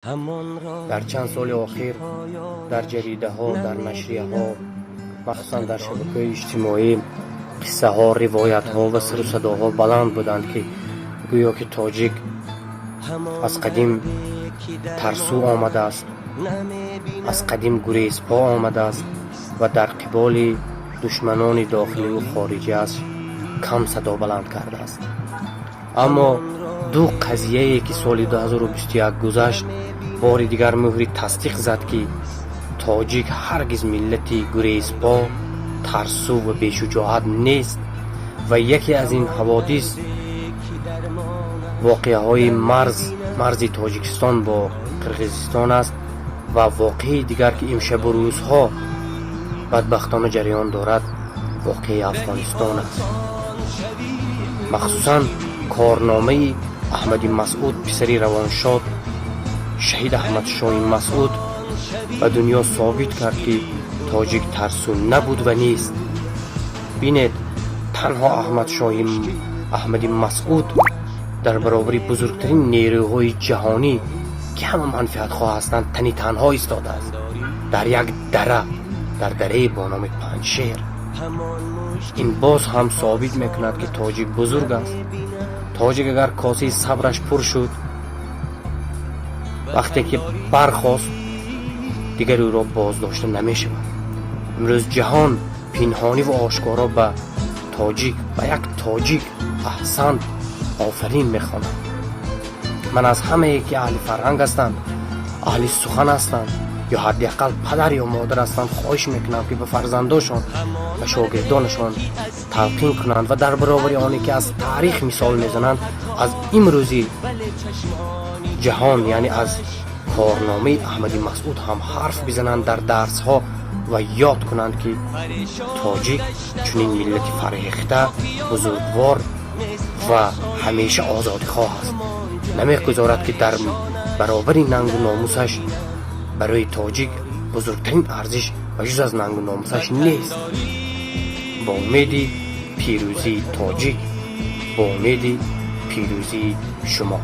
در چند سال اخیر در جریده ها، در نشریه ها، مخصوصا در شبکه اجتماعی قصه ها، روایت ها و سر و صداها بلند بودند که گویا که تاجیک از قدیم ترسو آمده است، از قدیم گریزپا آمده است و در قبال دشمنان داخلی و خارجی است کم صدا بلند کرده است. اما دو قضیه‌ای که سال 2021 گذشت بار دیگر مهری تصدیق زد که تاجیک هرگز ملتی گریزپا، ترسو و بی‌شجاعت نیست و یکی از این حوادث واقعه های مرز تاجیکستان با قرقیزستان است و واقعه دیگر که امشب و روزها بدبختانه جریان دارد واقعه افغانستان است. مخصوصا کارنامه احمدی مسعود پسری روانشاد شهید احمد شاهی مسعود و دنیا ثابت کرد که تاجیک ترسو نبود و نیست. بینید تنها احمدی مسعود در برابر بزرگترین نیروهای جهانی که همه منفعت خواه هستند تنی تنها ایستاده است در یک دره، در دره با نام پنجشیر. این باز هم ثابت میکند که تاجیک بزرگ است. تاجیک اگر کاسه صبرش پر شد، وقتی که برخاست دیگر او را بازداشته نمیشود. امروز جهان پنهانی و آشکارا به تاجیک و یک تاجیک احسن آفرین میخواند. من از همه که اهل فرهنگ هستند، اهل سخن هستند یا حداقل پدر یا مادر هستند خواهش میکنم که به فرزندانشان و شاگردانشان تلقین کنند و در برابر آنی که از تاریخ مثال میزنند از امروزی جهان، یعنی از کارنامه احمدی مسعود هم حرف بزنند در درس ها و یاد کنند که تاجیک چنین ملت فرهیخته، بزرگوار و همیشه آزادی خواه است. نمیگذارد که در برابر ننگ و ناموسش برای تاجیک بزرگترین ارزش و جز از ننگ و ناموسش نیست. با امید پیروزی تاجیک، با امید پیروزی شما.